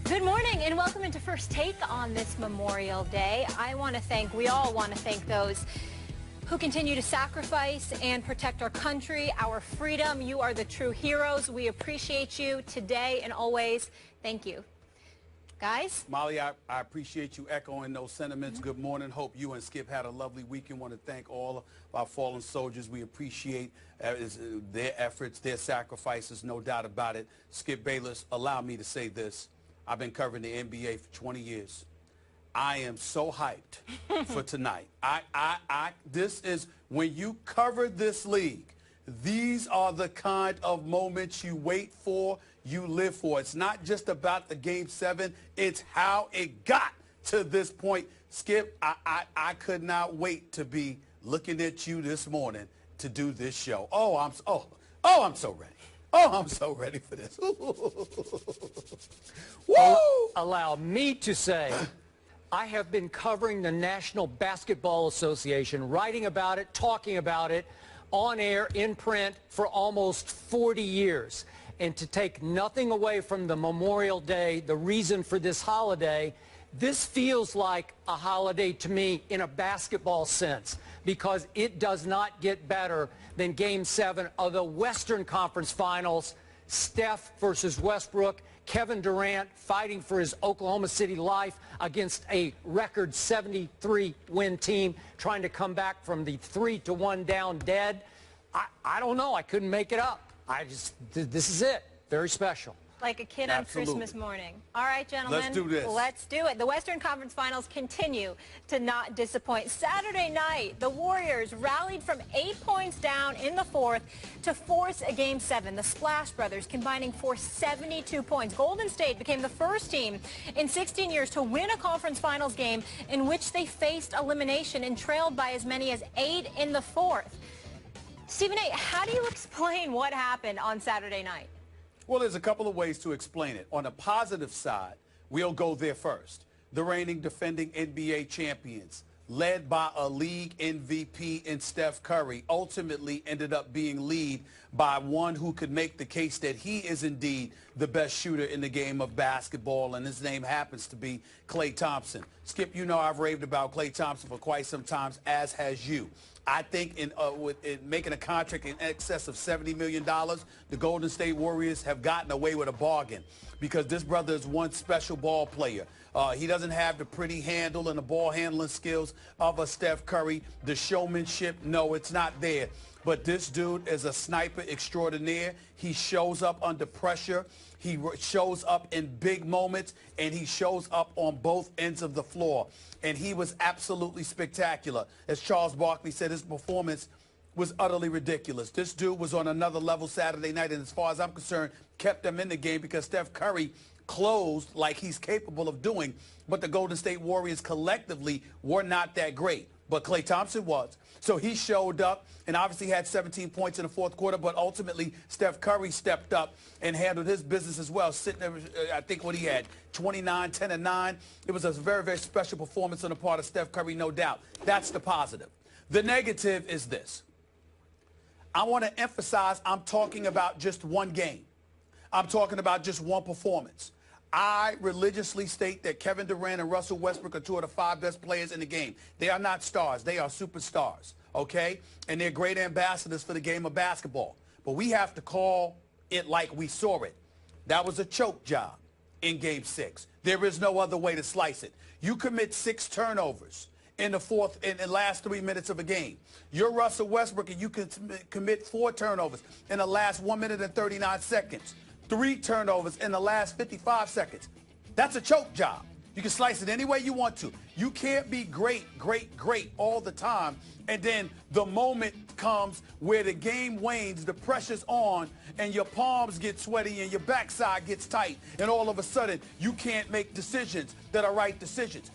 Good morning and welcome into First Take on this Memorial Day. We all want to thank those who continue to sacrifice and protect our country, our freedom. You are the true heroes. We appreciate you today and always. Thank you. Guys? Molly, I appreciate you echoing those sentiments. Good morning. Hope you and Skip had a lovely weekend. Want to thank all of our fallen soldiers. We appreciate their efforts, their sacrifices, no doubt about it. Skip Bayless, allow me to say this. I've been covering the NBA for 20 years. I am so hyped for tonight. This is, when you cover this league, these are the kind of moments you wait for, you live for. It's not just about the Game 7. It's how it got to this point. Skip, I could not wait to be looking at you this morning to do this show. I'm so ready. Oh, I'm so ready for this. Woo! Allow me to say, I have been covering the National Basketball Association, writing about it, talking about it, on air, in print, for almost 40 years. And to take nothing away from the Memorial Day, the reason for this holiday, this feels like a holiday to me in a basketball sense, because it does not get better than Game 7 of the Western Conference Finals. Steph versus Westbrook, Kevin Durant fighting for his Oklahoma City life against a record 73-win team, trying to come back from the 3-1 down dead. I don't know. I couldn't make it up. This is it. Very special. Like a kid Absolutely. on Christmas morning. All right, gentlemen. Let's do this. Let's do it. The Western Conference Finals continue to not disappoint. Saturday night, the Warriors rallied from 8 points down in the fourth to force a Game 7. The Splash Brothers combining for 72 points. Golden State became the first team in 16 years to win a conference finals game in which they faced elimination and trailed by as many as 8 in the fourth. Stephen A., how do you explain what happened on Saturday night? Well, there's a couple of ways to explain it. On the positive side, we'll go there first. The reigning defending NBA champions, led by a league MVP in Steph Curry, ultimately ended up being led by one who could make the case that he is indeed the best shooter in the game of basketball, and his name happens to be Klay Thompson. Skip, you know I've raved about Klay Thompson for quite some time, as has you. I think in making a contract in excess of $70 million, the Golden State Warriors have gotten away with a bargain, because this brother is one special ball player. He doesn't have the pretty handle and the ball handling skills of a Steph Curry. The showmanship, no, it's not there. But this dude is a sniper extraordinaire. He shows up under pressure. He shows up in big moments, and he shows up on both ends of the floor. And he was absolutely spectacular. As Charles Barkley said, his performance was utterly ridiculous. This dude was on another level Saturday night, and as far as I'm concerned, kept them in the game, because Steph Curry closed like he's capable of doing, but the Golden State Warriors collectively were not that great. But Klay Thompson was. So he showed up and obviously had 17 points in the fourth quarter, but ultimately Steph Curry stepped up and handled his business as well, sitting there, I think what he had, 29, 10, and 9. It was a very, very special performance on the part of Steph Curry, no doubt. That's the positive. The negative is this. I want to emphasize I'm talking about just one game. I'm talking about just one performance. I religiously state that Kevin Durant and Russell Westbrook are two of the 5 best players in the game. They are not stars. They are superstars, okay? And they're great ambassadors for the game of basketball. But we have to call it like we saw it. That was a choke job in Game 6. There is no other way to slice it. You commit 6 turnovers in the last 3 minutes of a game. You're Russell Westbrook, and you can commit 4 turnovers in the last 1 minute and 39 seconds. 3 turnovers in the last 55 seconds. That's a choke job. You can slice it any way you want to. You can't be great, great, great all the time, and then the moment comes where the game wanes, the pressure's on, and your palms get sweaty and your backside gets tight, and all of a sudden you can't make decisions that are right decisions.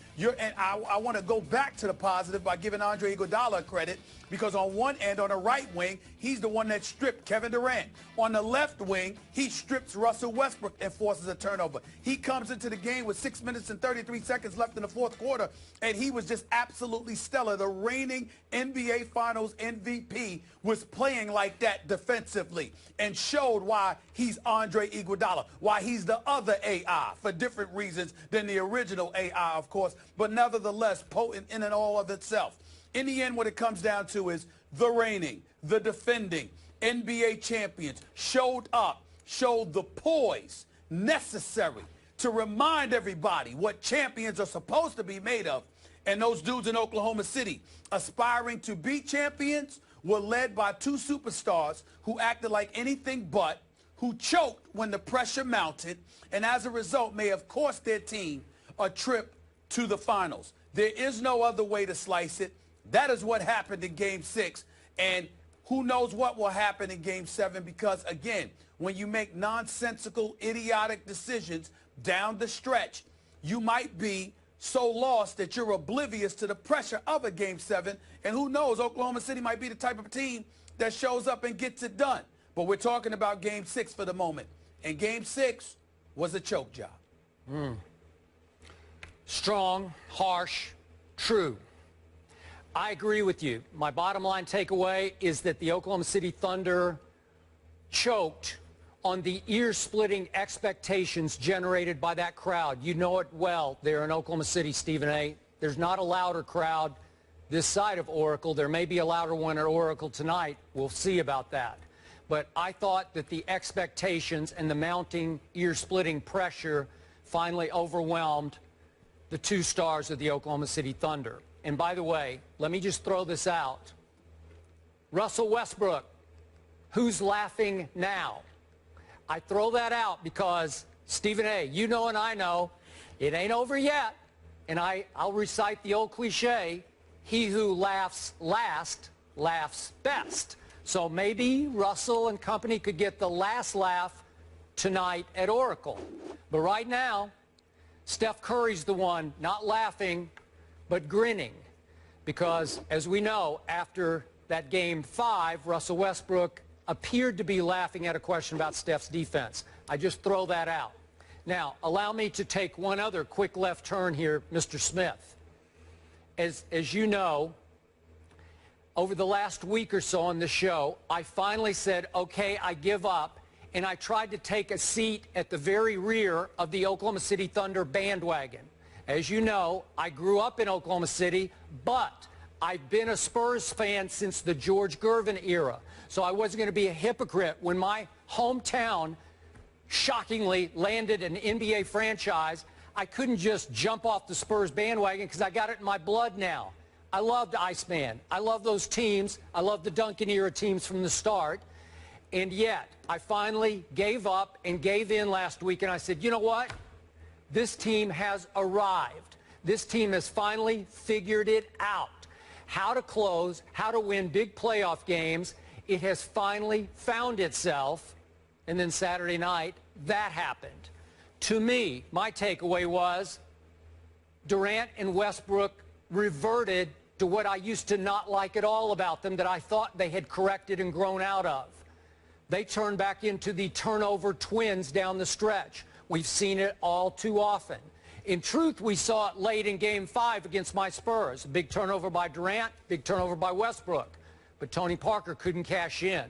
I want to go back to the positive by giving Andre Iguodala credit, because on one end, on the right wing, he's the one that stripped Kevin Durant. On the left wing, he strips Russell Westbrook and forces a turnover. He comes into the game with 6 minutes and 33 seconds left in the fourth quarter and he was just absolutely stellar. The reigning NBA Finals MVP was playing like that defensively and showed why he's Andre Iguodala, why he's the other AI for different reasons than the original AI, of course, but nevertheless potent in and all of itself. In the end, what it comes down to is the reigning, the defending NBA champions showed up, showed the poise necessary to remind everybody what champions are supposed to be made of. And those dudes in Oklahoma City aspiring to be champions were led by two superstars who acted like anything but, who choked when the pressure mounted, and as a result may have cost their team a trip to the finals. There is no other way to slice it. That is what happened in Game 6, and who knows what will happen in Game 7, because, again, when you make nonsensical, idiotic decisions down the stretch, you might be so lost that you're oblivious to the pressure of a Game 7, and who knows, Oklahoma City might be the type of team that shows up and gets it done. But we're talking about Game 6 for the moment, and Game 6 was a choke job. Strong, harsh, true. I agree with you. My bottom line takeaway is that the Oklahoma City Thunder choked on the ear-splitting expectations generated by that crowd. You know it well there in Oklahoma City, Stephen A. There's not a louder crowd this side of Oracle. There may be a louder one at Oracle tonight. We'll see about that. But I thought that the expectations and the mounting ear-splitting pressure finally overwhelmed the two stars of the Oklahoma City Thunder. And by the way, let me just throw this out. Russell Westbrook, who's laughing now? I throw that out because, Stephen A., you know and I know, it ain't over yet. And I'll recite the old cliche, he who laughs last laughs best. So maybe Russell and company could get the last laugh tonight at Oracle. But right now, Steph Curry's the one not laughing, but grinning, because as we know, after that Game 5, Russell Westbrook appeared to be laughing at a question about Steph's defense. I just throw that out. Now, allow me to take one other quick left turn here, Mr. Smith. As you know, over the last week or so on the show, I finally said, okay, I give up, and I tried to take a seat at the very rear of the Oklahoma City Thunder bandwagon. As you know, I grew up in Oklahoma City, but I've been a Spurs fan since the George Gervin era. So I wasn't going to be a hypocrite when my hometown shockingly landed an NBA franchise. I couldn't just jump off the Spurs bandwagon because I got it in my blood now. I loved Iceman. I love those teams. I love the Duncan era teams from the start. And yet, I finally gave up and gave in last week, and I said, you know what? This team has arrived. This team has finally figured it out. How to close, how to win big playoff games. It has finally found itself. And then Saturday night, that happened. To me, my takeaway was Durant and Westbrook reverted to what I used to not like at all about them, that I thought they had corrected and grown out of. They turned back into the turnover twins down the stretch. We've seen it all too often. In truth, we saw it late in Game 5 against my Spurs. A big turnover by Durant, big turnover by Westbrook. But Tony Parker couldn't cash in.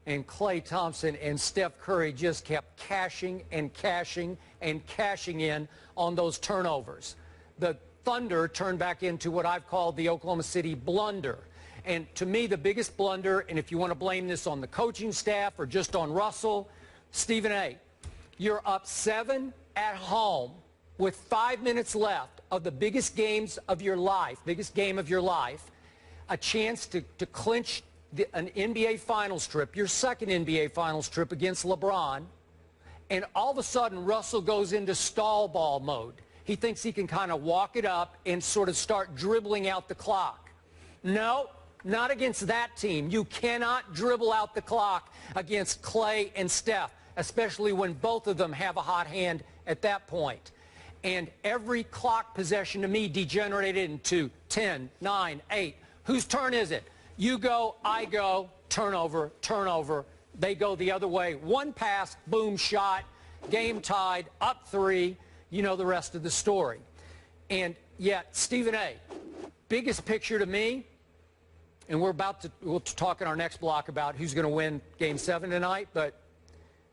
And Klay Thompson and Steph Curry just kept cashing and cashing and cashing in on those turnovers. The Thunder turned back into what I've called the Oklahoma City blunder. And to me, the biggest blunder, and if you want to blame this on the coaching staff or just on Russell, Stephen A., you're up 7 at home with 5 minutes left of the biggest games of your life, biggest game of your life, a chance to clinch an NBA Finals trip, your second NBA Finals trip against LeBron, and all of a sudden Russell goes into stall ball mode. He thinks he can kind of walk it up and sort of start dribbling out the clock. No, not against that team. You cannot dribble out the clock against Klay and Steph, especially when both of them have a hot hand at that point. And every clock possession to me degenerated into 10, 9, 8. Whose turn is it? You go, I go, turnover, turnover. They go the other way. One pass, boom, shot, game tied, up 3. You know the rest of the story. And yet, Stephen A., biggest picture to me, and we'll talk in our next block about who's going to win Game 7 tonight, but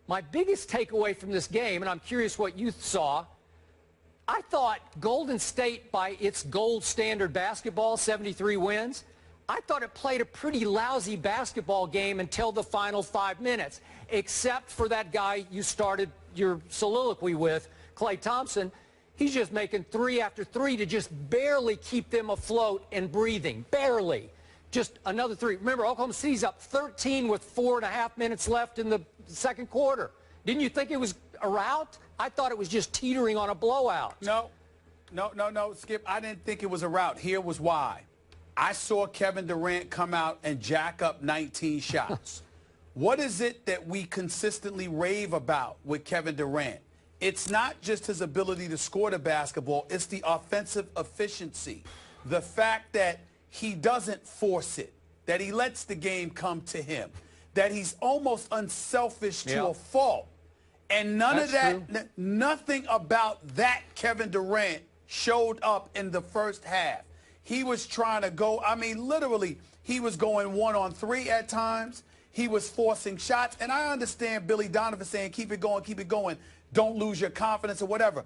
my biggest takeaway from this game, and I'm curious what you saw, I thought Golden State, by its gold standard basketball, 73 wins, I thought it played a pretty lousy basketball game until the final 5 minutes, except for that guy you started your soliloquy with, Klay Thompson. He's just making 3 after 3 to just barely keep them afloat and breathing. Barely. Just another 3. Remember, Oklahoma City's up 13 with 4.5 minutes left in the second quarter. Didn't you think it was a rout? I thought it was just teetering on a blowout. No, Skip. I didn't think it was a rout. Here was why. I saw Kevin Durant come out and jack up 19 shots. What is it that we consistently rave about with Kevin Durant? It's not just his ability to score the basketball. It's the offensive efficiency. The fact that he doesn't force it, that he lets the game come to him, that he's almost unselfish to a fault. And nothing about that Kevin Durant showed up in the first half. He was trying to go, I mean, literally, he was going 1-on-3 at times. He was forcing shots. And I understand Billy Donovan saying, keep it going, don't lose your confidence or whatever.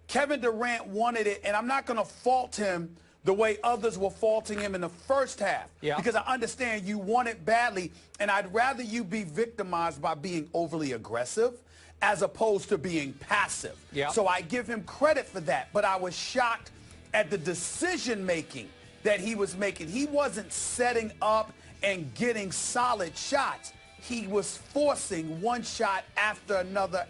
Kevin Durant wanted it, and I'm not going to fault him the way others were faulting him in the first half. Because I understand you want it badly, and I'd rather you be victimized by being overly aggressive as opposed to being passive. So I give him credit for that, but I was shocked at the decision-making that he was making. He wasn't setting up and getting solid shots. He was forcing one shot after another,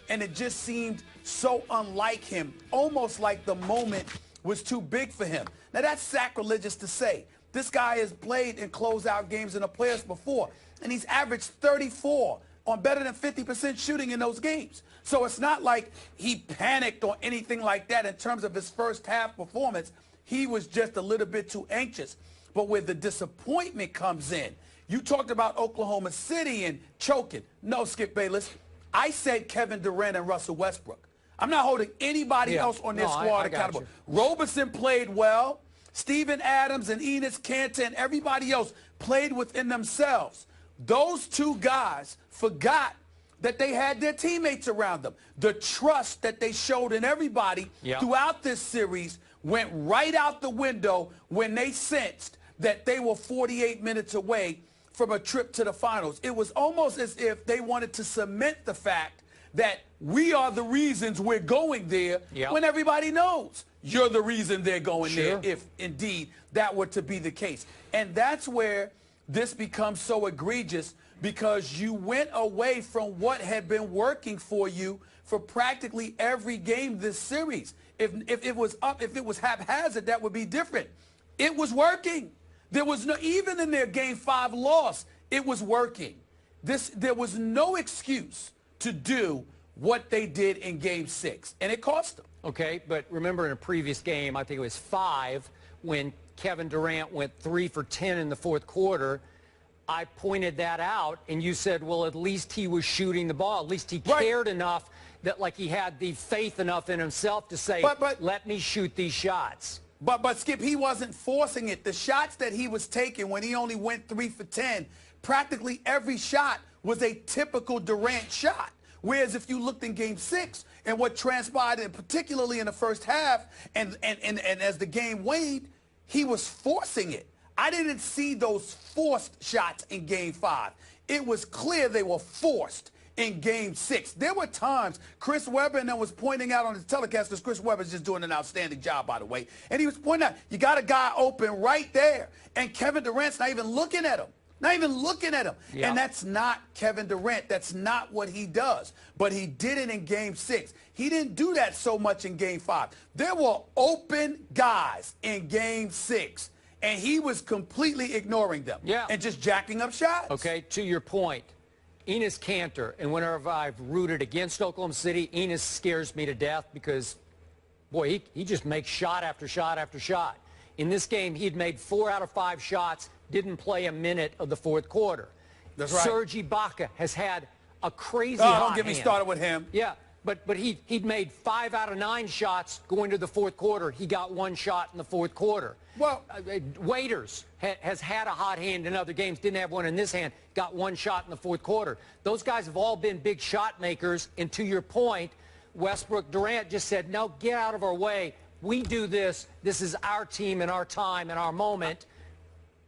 and it just seemed so unlike him, almost like the moment was too big for him. Now, that's sacrilegious to say. This guy has played in closeout games in the playoffs before, and he's averaged 34 on better than 50% shooting in those games. So it's not like he panicked or anything like that in terms of his first half performance. He was just a little bit too anxious. But where the disappointment comes in, you talked about Oklahoma City and choking. No, Skip Bayless, I said Kevin Durant and Russell Westbrook. I'm not holding anybody else on their squad accountable. Roberson played well. Steven Adams and Enes Kanter and everybody else played within themselves. Those two guys forgot that they had their teammates around them. The trust that they showed in everybody throughout this series went right out the window when they sensed that they were 48 minutes away from a trip to the finals. It was almost as if they wanted to cement the fact that we are the reasons we're going there when everybody knows you're the reason they're going there, if indeed that were to be the case. And that's where this becomes so egregious, because you went away from what had been working for you for practically every game this series. If it was haphazard, that would be different. It was working. There was no, even in their Game 5 loss, it was working. There was no excuse to do what they did in Game 6, and it cost them. Okay, but remember in a previous game, I think it was 5, when Kevin Durant went 3 for 10 in the fourth quarter, I pointed that out, and you said, well, at least he was shooting the ball. At least he cared enough, that like he had the faith enough in himself to say, let me shoot these shots. But Skip, he wasn't forcing it. The shots that he was taking when he only went 3 for 10, practically every shot was a typical Durant shot. Whereas if you looked in Game 6 and what transpired, and particularly in the first half, and as the game waned, he was forcing it. I didn't see those forced shots in Game 5. It was clear they were forced in Game 6. There were times Chris Webber and then was pointing out on the telecast, because Chris Webber's just doing an outstanding job, by the way, and he was pointing out, you got a guy open right there, and Kevin Durant's not even looking at him. Not even looking at him. And that's not Kevin Durant. That's not what he does. But he did it in Game 6. He didn't do that so much in Game 5. There were open guys in Game 6, and he was completely ignoring them and just jacking up shots. Okay, to your point, Enes Kanter, and whenever I've rooted against Oklahoma City, Enes scares me to death because, boy, he just makes shot after shot after shot. In this game, he'd made 4 out of 5 shots, didn't play a minute of the fourth quarter. That's right. Serge Ibaka has had a crazy don't get me started with him. But he'd made 5 out of 9 shots going to the fourth quarter. He got 1 shot in the fourth quarter. Well, Waiters has had a hot hand in other games, didn't have one in this hand, got 1 shot in the fourth quarter. Those guys have all been big shot makers, and to your point, Westbrook, Durant just said, no, get out of our way. We do this. This is our team and our time and our moment,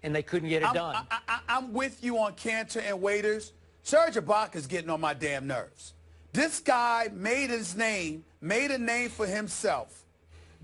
and they couldn't get it done. I'm with you on Cantor and Waiters. Serge Ibaka's getting on my damn nerves. This guy made a name for himself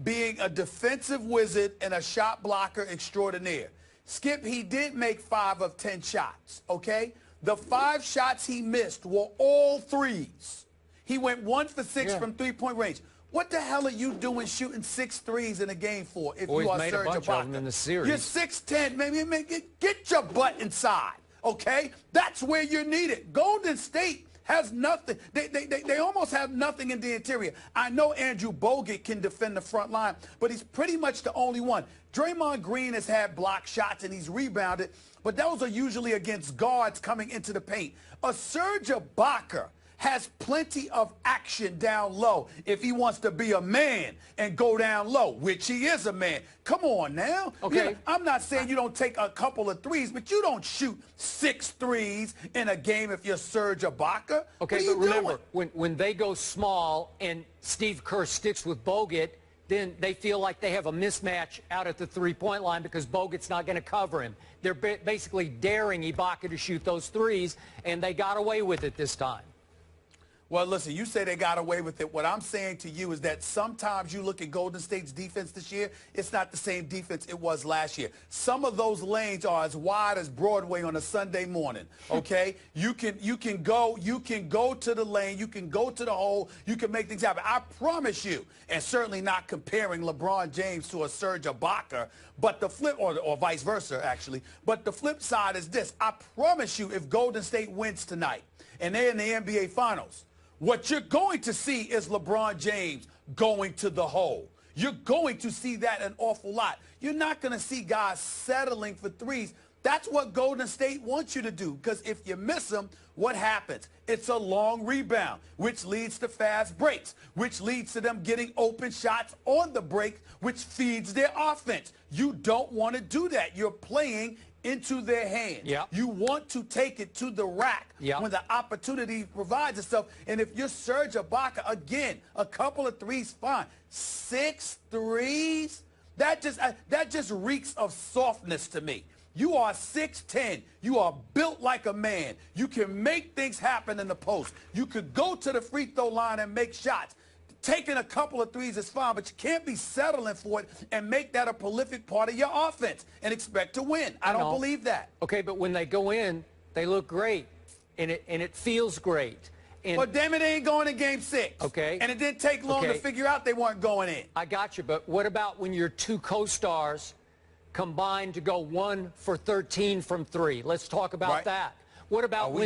being a defensive wizard and a shot blocker extraordinaire. Skip, he did make 5 of 10 shots, okay? The 5 shots he missed were all threes. He went 1 for 6 from three-point range. What the hell are you doing shooting 6 threes in a game for if you are Serge Ibaka? In the series. You're 6'10", maybe get your butt inside, okay? That's where you're needed. Golden State has nothing. They almost have nothing in the interior. I know Andrew Bogut can defend the front line, but he's pretty much the only one. Draymond Green has had block shots and he's rebounded, but those are usually against guards coming into the paint. A Serge Ibaka has plenty of action down low if he wants to be a man and go down low, which he is a man. Come on now. Okay. You know, I'm not saying you don't take a couple of threes, but you don't shoot 6 threes in a game if you're Serge Ibaka. Okay, but remember, when they go small and Steve Kerr sticks with Bogut, then they feel like they have a mismatch out at the three-point line because Bogut's not going to cover him. They're basically daring Ibaka to shoot those threes, and they got away with it this time. Well, listen, you say they got away with it. What I'm saying to you is that sometimes you look at Golden State's defense this year, it's not the same defense it was last year. Some of those lanes are as wide as Broadway on a Sunday morning, okay? you can go to the lane, you can go to the hole, you can make things happen. I promise you, and certainly not comparing LeBron James to a Serge Ibaka, but the flip, or vice versa, actually, but the flip side is this. I promise you, if Golden State wins tonight and they're in the NBA Finals, what you're going to see is LeBron James going to the hole. You're going to see that an awful lot. You're not going to see guys settling for threes. That's what Golden State wants you to do, because if you miss them, what happens? It's a long rebound, which leads to fast breaks, which leads to them getting open shots on the break, which feeds their offense. You don't want to do that. You're playing into their hands. Yep. You want to take it to the rack when the opportunity provides itself. And if you're Serge Ibaka, again, a couple of threes, fine. 6 threes? That just reeks of softness to me. You are 6'10". You are built like a man. You can make things happen in the post. You could go to the free throw line and make shots. Taking a couple of threes is fine, but you can't be settling for it and make that a prolific part of your offense and expect to win. I don't believe that. Okay, but when they go in, they look great, and it feels great. And well, damn it, they ain't going in Game 6. Okay. And it didn't take long to figure out they weren't going in. I got you, but what about when your 2 co-stars combined to go 1 for 13 from 3? Let's talk about that. What about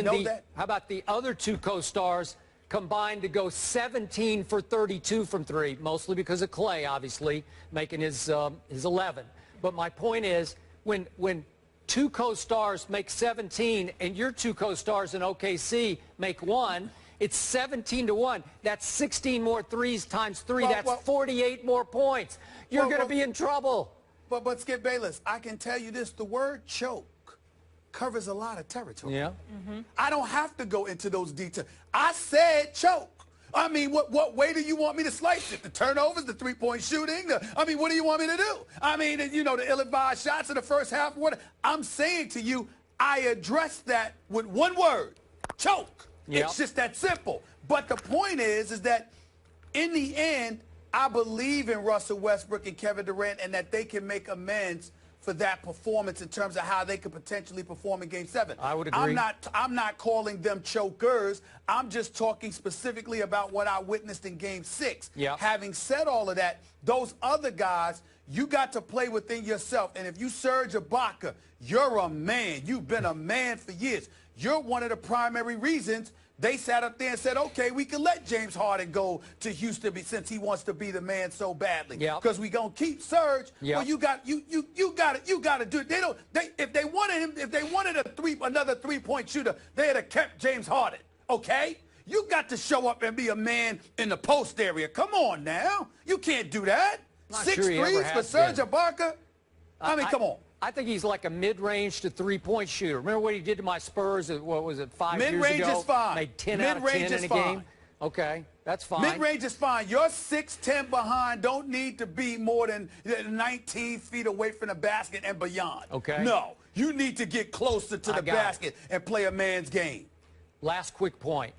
how about the other 2 co-stars combined to go 17 for 32 from 3, mostly because of Clay, obviously, making his 11. But my point is, when 2 co-stars make 17 and your 2 co-stars in OKC make 1, it's 17-1. That's 16 more threes times 3. That's 48 more points. You're going to be in trouble. But Skip Bayless, I can tell you this. The word choke covers a lot of territory. Yeah. I don't have to go into those details. I said choke. I mean, what way do you want me to slice it? The turnovers, the three-point shooting? I mean, what do you want me to do? I mean, you know, the ill-advised shots in the first half. What I'm saying to you, I addressed that with one word, choke. Yep. It's just that simple. But the point is that in the end, I believe in Russell Westbrook and Kevin Durant and that they can make amends for that performance in terms of how they could potentially perform in Game 7. I would agree. I'm not calling them chokers. I'm just talking specifically about what I witnessed in Game 6. Yeah. Having said all of that, those other guys, you got to play within yourself. And if you Serge Ibaka, you're a man. You've been a man for years. You're one of the primary reasons they sat up there and said, okay, we can let James Harden go to Houston since he wants to be the man so badly. Yeah. Because we gonna keep Serge. Yeah. Well, you got to do it. If they wanted another three-point shooter, they'd have kept James Harden. Okay? You got to show up and be a man in the post area. Come on now. You can't do that. Not 6 sure he ever threes for has Serge been. Ibaka? I mean, come on. I think he's like a mid-range to three-point shooter. Remember what he did to my Spurs? What was it, 5 years ago? Mid-range is fine. Made 10 out of 10 in a game. Okay, that's fine. Mid-range is fine. You're 6'10" behind. Don't need to be more than 19 feet away from the basket and beyond. Okay. No, you need to get closer to the basket and play a man's game. Last quick point.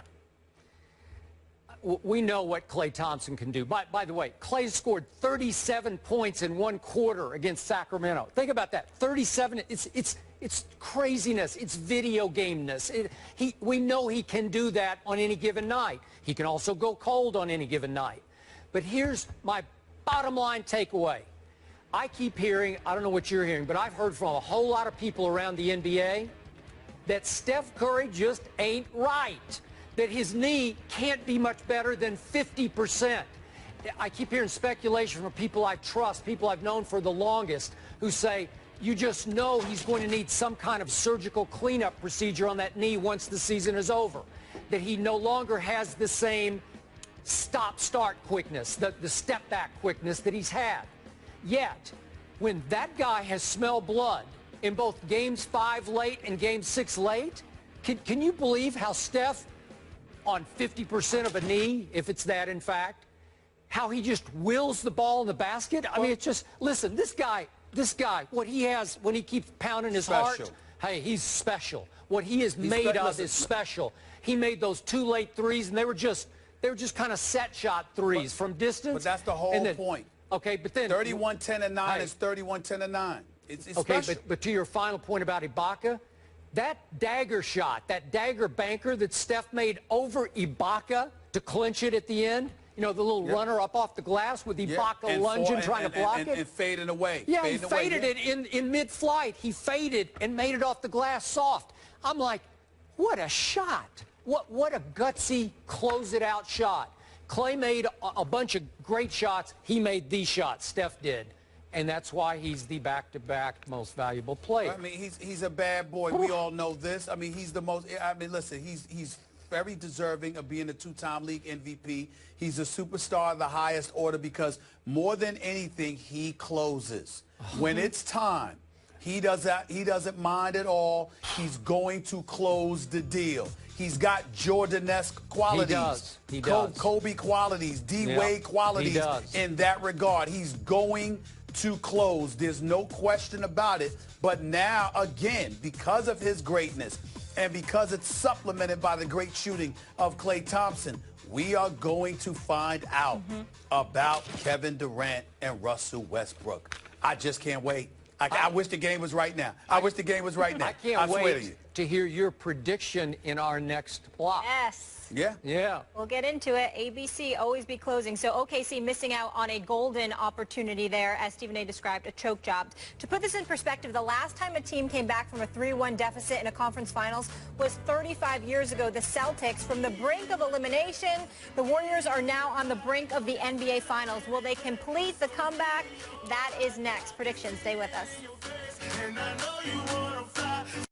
We know what Klay Thompson can do. By the way, Klay scored 37 points in 1 quarter against Sacramento. Think about that. 37. It's craziness. It's video gameness. We know he can do that on any given night. He can also go cold on any given night. But here's my bottom line takeaway. I keep hearing, I don't know what you're hearing, but I've heard from a whole lot of people around the NBA that Steph Curry just ain't right. That his knee can't be much better than 50%. I keep hearing speculation from people I trust, people I've known for the longest, who say, you just know he's going to need some kind of surgical cleanup procedure on that knee once the season is over. That he no longer has the same stop-start quickness, the step-back quickness that he's had. Yet, when that guy has smelled blood in both Games 5 late and Game 6 late, can you believe how Steph, on 50% of a knee, if it's that in fact, how he just wills the ball in the basket? I mean, it's just, listen, this guy, what he has when he keeps pounding his heart, hey, he's special. What he is made of is special. He made those 2 late threes, and they were just kind of set shot threes from distance. But that's the whole point. Okay, but then 31, 10, and 9 is 31, 10, and 9. It's okay, special. but to your final point about Ibaka, that dagger shot, that dagger banker that Steph made over Ibaka to clinch it at the end, you know, the little runner up off the glass with Ibaka lunging, trying to block it. And fading away. Yeah, he faded it in mid-flight. He faded and made it off the glass soft. I'm like, what a shot. What a gutsy, close-it-out shot. Klay made a bunch of great shots. He made these shots. Steph did. And that's why he's the back-to-back most valuable player. I mean, he's a bad boy. We all know this. I mean, he's the most. I mean, listen, he's very deserving of being a 2-time league MVP. He's a superstar of the highest order because more than anything, he closes. When it's time, he doesn't mind at all. He's going to close the deal. He's got Jordan-esque qualities. He does. Kobe qualities, D-Wade qualities in that regard. He's going to close. There's no question about it. But now, again, because of his greatness and because it's supplemented by the great shooting of Klay Thompson, we are going to find out about Kevin Durant and Russell Westbrook. I just can't wait. I wish the game was right now. I wish the game was right now. I can't wait to hear your prediction in our next block. Yes. Yeah. We'll get into it. ABC always be closing. So OKC missing out on a golden opportunity there, as Stephen A. described, a choke job. To put this in perspective, the last time a team came back from a 3-1 deficit in a conference finals was 35 years ago. The Celtics from the brink of elimination. The Warriors are now on the brink of the NBA Finals. Will they complete the comeback? That is next. Predictions. Stay with us.